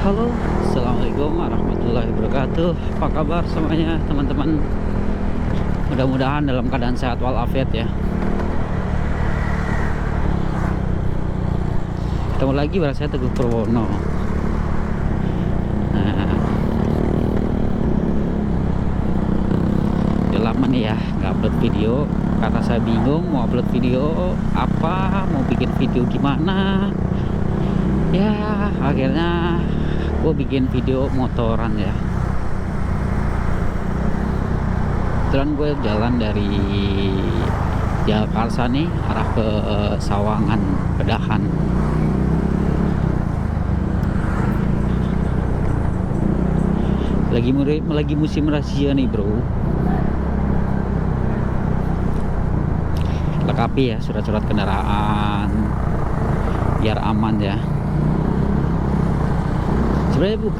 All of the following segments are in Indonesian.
Halo, assalamualaikum warahmatullahi wabarakatuh. Apa kabar semuanya, teman-teman? Mudah-mudahan dalam keadaan sehat walafiat ya. Ketemu lagi bareng saya Teguh Purwono. Nah, udah lama nih ya nggak upload video karena saya bingung mau upload video apa, mau bikin video gimana. Ya, akhirnya gue bikin video motoran ya. Kebetulan gue jalan dari Jakarta nih arah ke Sawangan, Pedahan. Lagi musim razia nih bro. Lengkapi ya surat-surat kendaraan biar aman ya.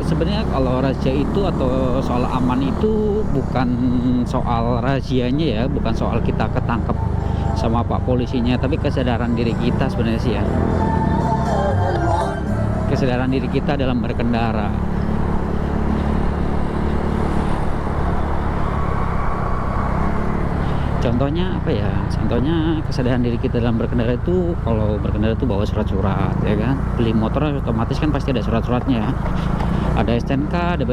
Sebenarnya kalau razia itu atau soal aman itu bukan soal razianya ya, bukan soal kita ketangkep sama pak polisinya, tapi kesadaran diri kita sebenarnya sih ya. Kesadaran diri kita dalam berkendara. Contohnya apa ya? Contohnya kesadaran diri kita dalam berkendara itu, kalau berkendara itu bawa surat-surat ya kan. Beli motor otomatis kan pasti ada surat-suratnya. Ada STNK, ada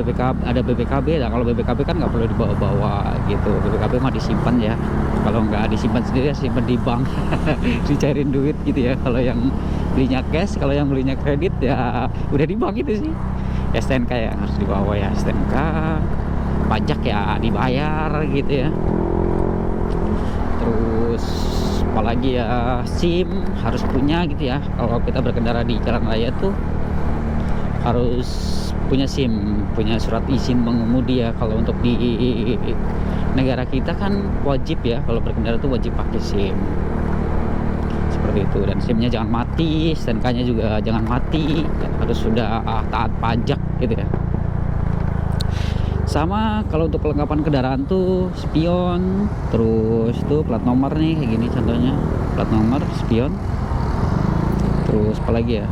BPKB. Nah, kalau BPKB kan nggak perlu dibawa-bawa gitu. BPKB mah disimpan ya. Kalau nggak disimpan sendiri, ya simpan di bank, dicairin duit gitu ya. Kalau yang belinya cash, kalau yang belinya kredit ya udah di bank itu sih. STNK ya harus dibawa ya, STNK. Pajak ya dibayar gitu ya. Terus apalagi ya, SIM harus punya gitu ya. Kalau kita berkendara di jalan raya tuh harus punya SIM, punya surat izin mengemudi ya. Kalau untuk di negara kita kan wajib ya, kalau berkendara tuh wajib pakai SIM seperti itu. Dan SIM-nya jangan mati, STNK-nya juga jangan mati, harus sudah taat pajak gitu ya. Sama kalau untuk kelengkapan kendaraan tuh spion, terus tuh plat nomor nih kayak gini contohnya, plat nomor, spion, terus apalagi ya,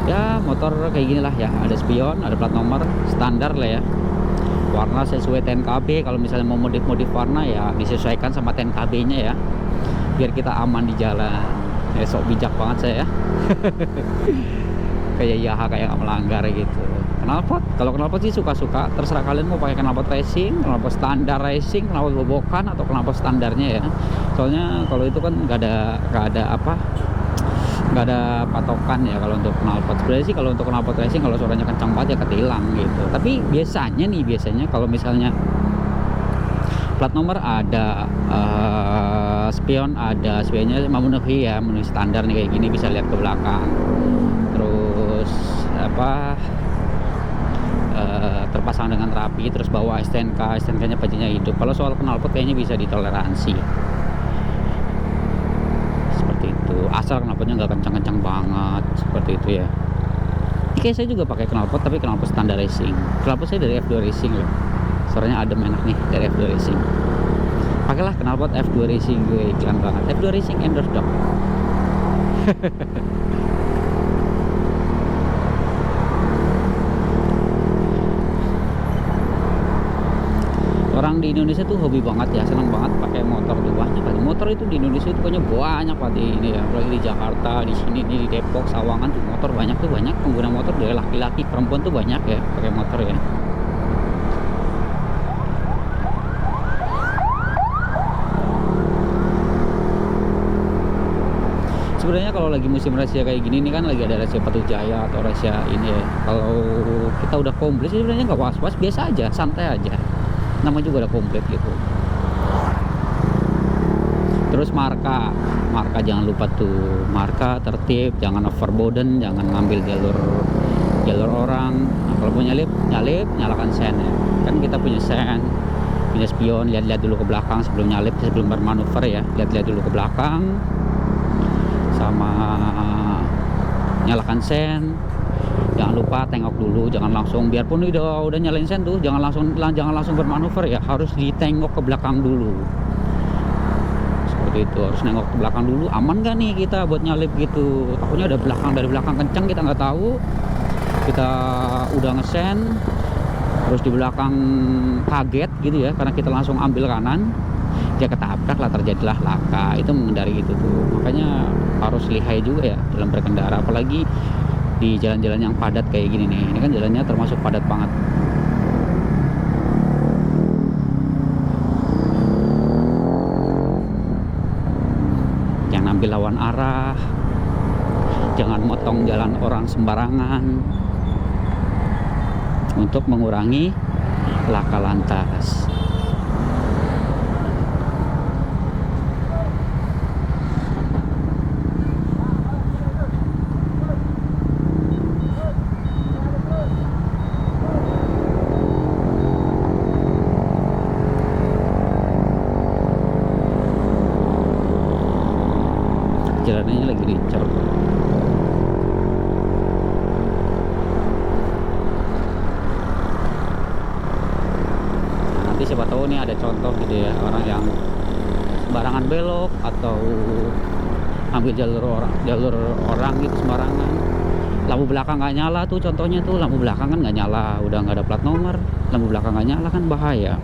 ya motor kayak gini lah ya, ada spion, ada plat nomor standar lah ya, warna sesuai TNKB. Kalau misalnya mau modif warna ya disesuaikan sama TNKB-nya ya, biar kita aman di jalan. Ya sok bijak banget saya ya. Kayak Yaha, kayak nggak melanggar gitu. Knalpot, kalau knalpot sih suka-suka, terserah kalian mau pakai knalpot racing, knalpot standar racing, knalpot bobokan, atau knalpot standarnya ya. Soalnya kalau itu kan nggak ada patokan ya kalau untuk knalpot. Sebenarnya sih kalau untuk knalpot racing, kalau suaranya kencang banget ya ketilang gitu. Tapi biasanya kalau misalnya plat nomor ada, spion ada, spionnya memenuhi ya, memenuhi standar nih kayak gini, bisa lihat ke belakang. Terus terpasang dengan rapi, terus bawa STNK-nya pastinya hidup. Kalau soal knalpot kayaknya bisa ditoleransi seperti itu, asal knalpotnya nggak kencang-kencang banget seperti itu ya. Kayak saya juga pakai knalpot, tapi knalpot standar racing. Knalpot saya dari F2 Racing loh, suaranya adem enak nih dari F2 Racing. Pakailah knalpot F2 Racing, gue iklan banget. F2 Racing endorse dong. Orang di Indonesia tuh hobi banget ya, senang banget pakai motor tuh. Banyak kali motor itu di Indonesia itu banyak banget ini ya, apalagi di Jakarta, di sini di Depok, Sawangan tuh motor banyak pengguna motor dari laki-laki, perempuan tuh banyak ya pakai motor ya. Sebenarnya kalau lagi musim razia kayak gini nih kan, lagi ada razia Patuh Jaya atau razia ini ya, kalau kita udah komplit sih sebenarnya nggak was-was, biasa aja, santai aja, namanya juga udah komplit gitu. Terus marka jangan lupa tuh, marka tertib, jangan overboden, jangan ngambil jalur orang. Nah, kalau mau nyalip nyalakan sen ya, kan kita punya sen, punya spion, lihat dulu ke belakang sebelum nyalip, sebelum bermanuver ya, lihat dulu ke belakang, sama nyalakan sen. Jangan lupa tengok dulu, jangan langsung, biarpun udah nyalain sen tuh, jangan langsung bermanuver ya, harus ditengok ke belakang dulu seperti seperti itu. Harus nengok ke belakang dulu, aman gak nih kita buat nyalip gitu. Takutnya ada dari belakang kencang, kita nggak tahu, kita udah ngesen terus di belakang kaget gitu ya, karena kita langsung ambil kanan, dia ketabrak lah, terjadilah laka. Itu menghindari itu tuh, makanya harus lihai juga ya dalam berkendara, apalagi di jalan-jalan yang padat kayak gini nih. Ini kan jalannya termasuk padat banget. Jangan ambil lawan arah, jangan motong jalan orang sembarangan untuk mengurangi laka lantas. Jalanannya lagi dicor. Nanti siapa tahu nih ada contoh gitu ya, orang yang sembarangan belok atau ambil jalur orang gitu sembarangan. Lampu belakang nggak nyala tuh, contohnya tuh lampu belakang kan nggak nyala, udah nggak ada plat nomor, lampu belakang nggak nyala kan bahaya.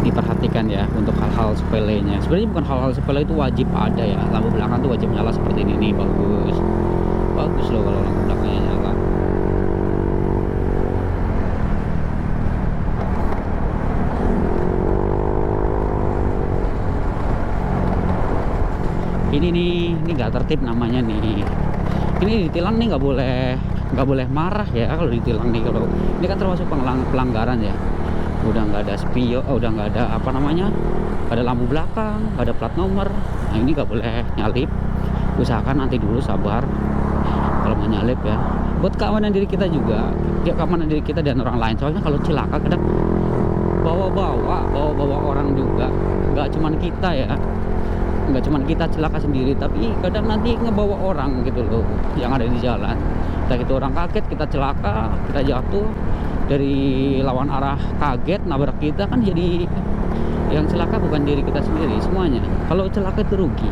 Diperhatikan ya untuk hal-hal sepelenya. Sebenarnya bukan hal-hal sepele, itu wajib ada ya, lampu belakang tuh wajib nyala seperti ini nih. Bagus loh kalau lampu belakangnya nyala. Ini nggak tertib namanya nih. Ini ditilang nih, nggak boleh marah ya kalau ditilang nih. Kalau ini kan termasuk pelanggaran ya, udah nggak ada spio, udah nggak ada apa namanya, nggak ada lampu belakang, nggak ada plat nomor. Nah ini nggak boleh nyalip. Usahakan nanti dulu, sabar kalau mau nyalip ya, buat keamanan diri kita juga, ya keamanan diri kita dan orang lain. Soalnya kalau celaka kadang bawa orang juga, nggak cuman kita ya, nggak cuman kita celaka sendiri, tapi kadang nanti ngebawa orang gitu loh yang ada di jalan. Entah itu orang kaget, kita celaka, kita jatuh, dari lawan arah kaget nabrak kita, kan jadi yang celaka bukan diri kita sendiri semuanya. Kalau celaka itu rugi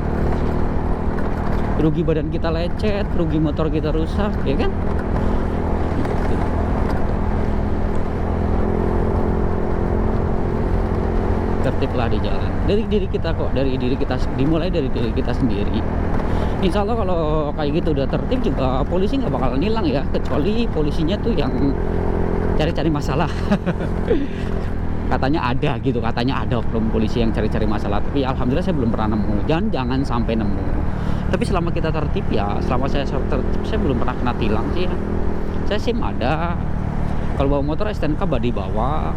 badan kita lecet, rugi motor kita rusak, ya kan? Tertiblah di jalan, dari diri kita kok, dimulai dari diri kita sendiri. Insya Allah kalau kayak gitu udah tertib juga, polisi nggak bakal nilang ya, kecuali polisinya tuh yang cari-cari masalah. Katanya ada oknum polisi yang cari-cari masalah, tapi alhamdulillah saya belum pernah nemu, jangan sampai nemu. Tapi selama kita tertib ya, selama saya tertib, saya belum pernah kena tilang sih ya. Saya SIM ada, kalau bawa motor STNK di bawah,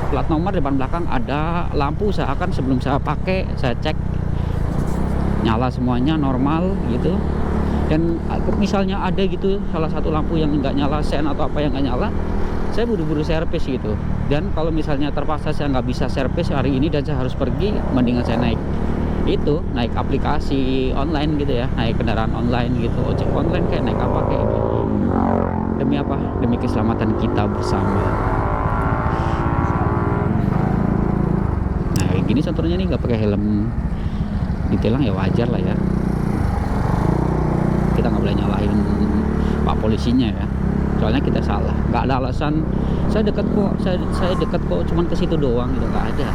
plat nomor depan belakang ada, lampu usahakan sebelum saya pakai saya cek nyala semuanya normal gitu. Dan misalnya ada gitu salah satu lampu yang nggak nyala, sen atau apa yang nggak nyala, saya buru-buru servis gitu. Dan kalau misalnya terpaksa saya nggak bisa servis hari ini dan saya harus pergi, mendingan saya naik aplikasi online gitu ya, naik kendaraan online gitu, ojek online kayak naik apa kayak gitu. Demi apa? Demi keselamatan kita bersama. Nah kayak gini contohnya nih, nggak pakai helm ditilang ya wajar lah ya, kita nggak boleh nyalahin pak polisinya ya, soalnya kita salah, nggak ada alasan saya dekat kok cuman ke situ doang gitu, nggak ada.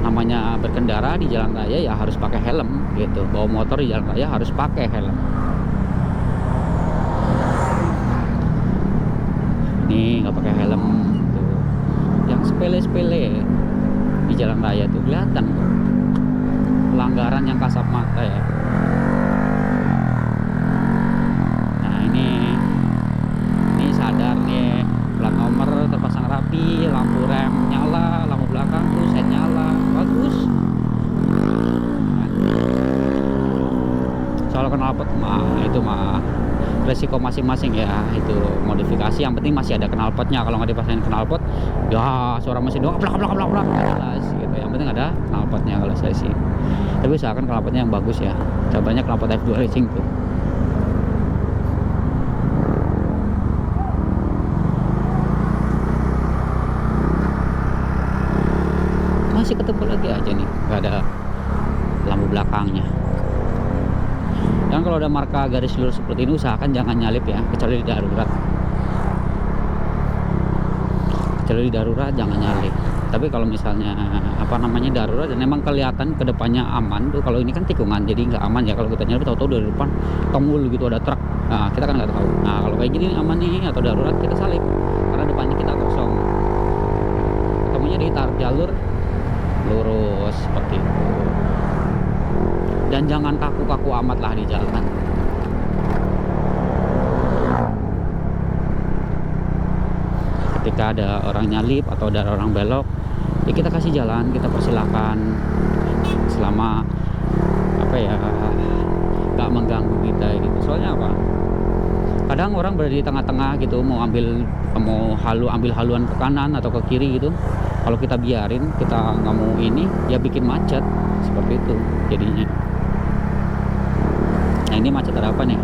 Namanya berkendara di jalan raya ya harus pakai helm gitu, bawa motor di jalan raya harus pakai helm. Nih nggak pakai helm tuh, yang sepele di jalan raya tuh kelihatan kok, pelanggaran yang kasat mata ya. Nah ini sadar nih, plat nomor terpasang rapi, lampu rem nyala, lampu belakang tuh sen nyala, bagus. Soal knalpot itu resiko masing-masing ya, itu modifikasi, yang penting masih ada knalpotnya. Kalau nggak dipasangin knalpot ya suara mesin doang plak jelas gitu, yang penting ada knalpotnya kalau saya sih. Tapi usahakan knalpotnya yang bagus ya, contohnya knalpot F2 Racing tuh. masih ketemu lagi aja nih, nggak ada lampu belakangnya. Dan kalau ada marka garis lurus seperti ini, usahakan jangan nyalip ya, kecuali di darurat. Kecuali di darurat jangan nyalip. Tapi kalau misalnya darurat dan emang kelihatan ke depannya aman tuh, kalau ini kan tikungan jadi nggak aman ya. Kalau kita nyalip tahu-tahu dari depan tongul gitu ada truk, nah kita kan nggak tahu. Nah kalau kayak gini aman nih, atau darurat kita salip karena depannya kita kosong, ketemunya di jalur lurus seperti itu. Dan jangan kaku-kaku amat lah di jalan. Ketika ada orang nyalip atau ada orang belok, ya kita kasih jalan, kita persilakan selama nggak mengganggu kita gitu. Soalnya apa? Kadang orang berada di tengah-tengah gitu, mau ambil haluan ke kanan atau ke kiri gitu. Kalau kita biarin, kita nggak mau ini, ya bikin macet seperti itu jadinya. Nah ini macet ada apa nih?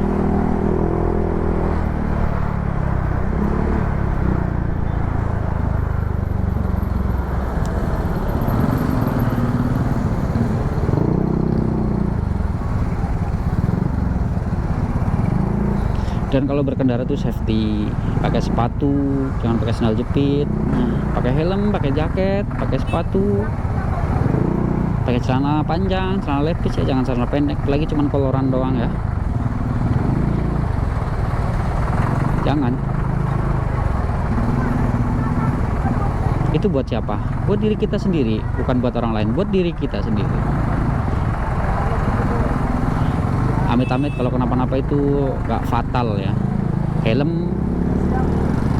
Dan kalau berkendara tuh safety, pakai sepatu, jangan pakai sandal jepit, pakai helm, pakai jaket, pakai sepatu, pakai celana panjang, celana levis ya, jangan celana pendek, lagi cuman koloran doang ya. Jangan. Itu buat siapa? Buat diri kita sendiri, bukan buat orang lain, buat diri kita sendiri. Amit-amit kalau kenapa-napa itu gak fatal ya. Helm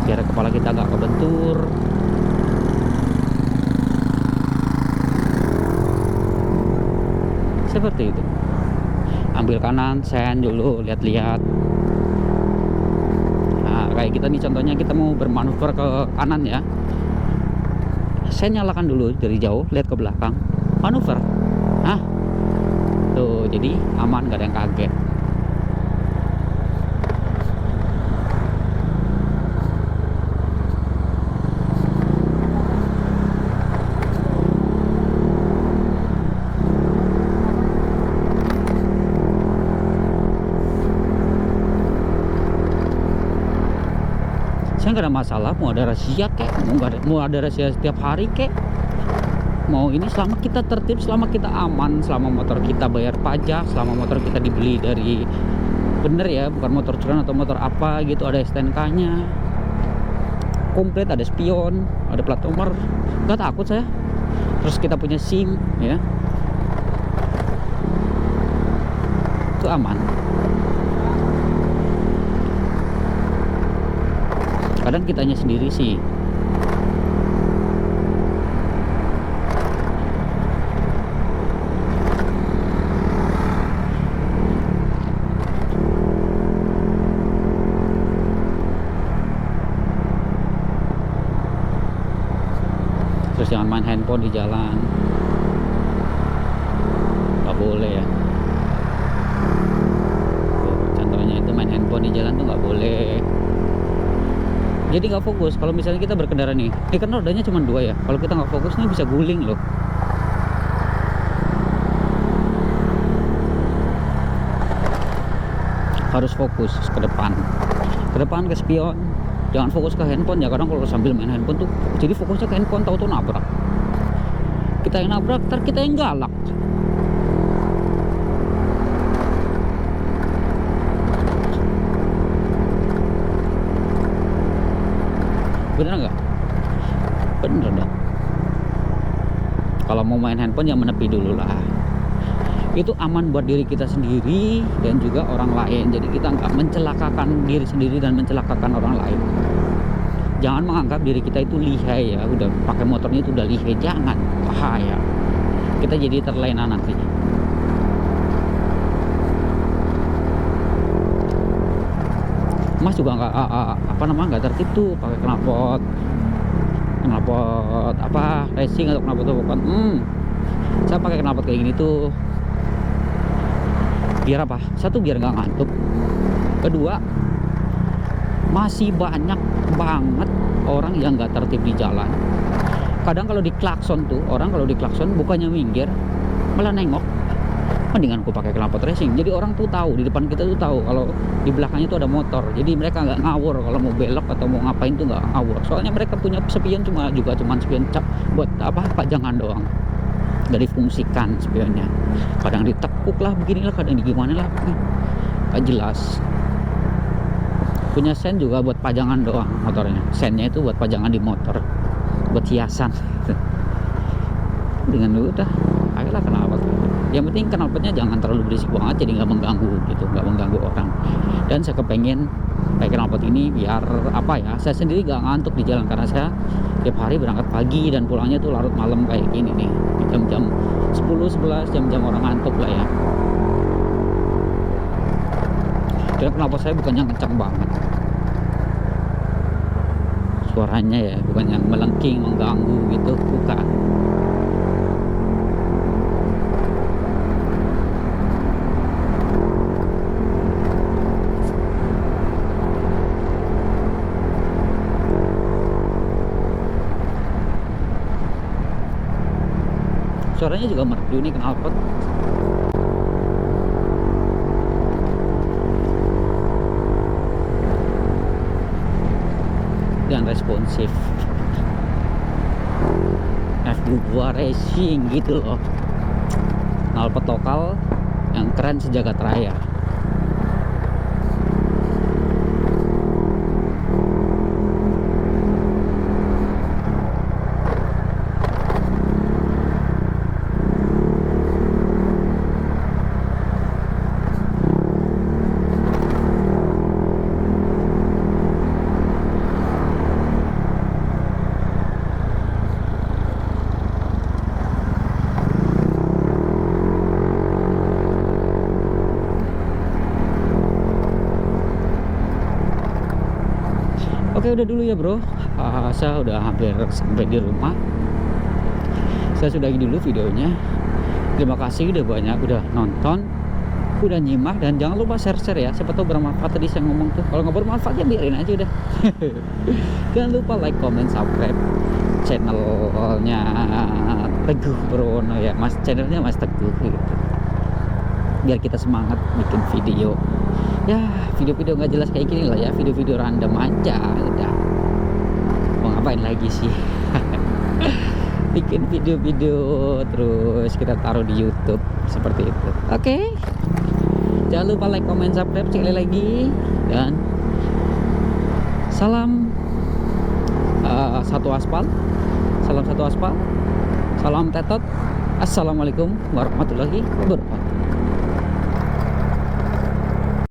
biar kepala kita gak kebentur. Seperti itu. Ambil kanan, sen dulu, lihat-lihat. Nah kayak kita nih contohnya, kita mau bermanuver ke kanan ya, sen nyalakan dulu dari jauh, lihat ke belakang, manuver. Nah tuh, jadi aman, gak ada yang kaget. Saya nggak ada masalah mau ada razia kek, mau ada razia setiap hari kek, mau ini selama kita tertib, selama kita aman, selama motor kita bayar pajak, selama motor kita dibeli dari bener ya, bukan motor curian atau motor apa gitu, ada STNK-nya komplit, ada spion, ada plat nomor, nggak takut saya. Terus kita punya SIM ya, itu aman. Kadang kitanya sendiri sih terus jangan main handphone di jalan, nggak boleh ya. Tuh, contohnya itu main handphone di jalan tuh nggak boleh. Jadi nggak fokus. Kalau misalnya kita berkendara nih, ini kan rodanya cuma 2 ya, kalau kita nggak fokus nih bisa guling loh. Harus fokus ke depan ke spion, jangan fokus ke handphone ya. Kadang kalau sambil main handphone tuh jadi fokusnya ke handphone, tahu-tahu nabrak. Kita yang nabrak, ntar kita yang galak. Bener nggak? Bener dong. Kalau mau main handphone ya menepi dulu lah. Itu aman buat diri kita sendiri dan juga orang lain. Jadi kita nggak mencelakakan diri sendiri dan mencelakakan orang lain. Jangan menganggap diri kita itu lihai ya, udah pakai motornya itu udah lihai. Jangan, bahaya. Kita jadi terlena nantinya. Mas juga nggak tertib tuh pakai knalpot racing atau knalpot tuh bukan. Saya pakai knalpot kayak gini tuh biar apa? Satu, biar nggak ngantuk. Kedua, masih banyak banget orang yang nggak tertib di jalan, Kadang kalau diklakson tuh orang, kalau diklakson bukannya minggir malah nengok, mendingan aku pakai knalpot racing. Jadi orang tuh tahu, di depan kita tuh tahu kalau di belakangnya tuh ada motor, jadi mereka nggak ngawur kalau mau belok atau mau ngapain tuh nggak ngawur. Soalnya mereka punya spion cuma spion cap buat apa, pajangan doang, nggak difungsikan spionnya. Kadang ditekuk lah beginilah, kadang di gimana lah, nggak jelas. Punya sen juga buat pajangan doang motornya, sennya itu buat pajangan di motor, buat hiasan. Dengan udah ayolah knalpot. Yang penting knalpotnya jangan terlalu berisik banget, jadi nggak mengganggu gitu, nggak mengganggu orang. Dan saya kepengen pakai knalpot ini biar apa ya, saya sendiri nggak ngantuk di jalan, karena saya tiap hari berangkat pagi dan pulangnya tuh larut malam kayak gini nih, jam-jam 10-11, jam-jam orang ngantuk lah ya. Dan knalpot saya bukan yang kencang banget suaranya ya, bukan yang melengking mengganggu gitu, bukan. Suaranya juga merdu nih knalpot. Dan responsif. F2 Racing gitu loh. Knalpot lokal yang keren sejagat raya. Oke, udah dulu ya bro. Saya udah hampir sampai di rumah. Saya sudahi dulu videonya. Terima kasih udah banyak udah nonton, udah nyimak, dan jangan lupa share-share ya. Siapa tahu bermanfaat tadi saya ngomong tuh. Kalau nggak bermanfaat ya biarin aja udah. Jangan lupa like, comment, subscribe channelnya Teguh Purwono ya, Mas, channelnya Mas Teguh gitu. Biar kita semangat bikin video. Ya, video-video nggak jelas kayak gini lah ya, video-video random aja udah. Mau ngapain lagi sih? Bikin video-video terus kita taruh di YouTube seperti itu. Oke. Jangan lupa like, comment, subscribe sekali lagi, dan salam satu aspal. Salam satu aspal. Salam tetot. Assalamualaikum warahmatullahi wabarakatuh.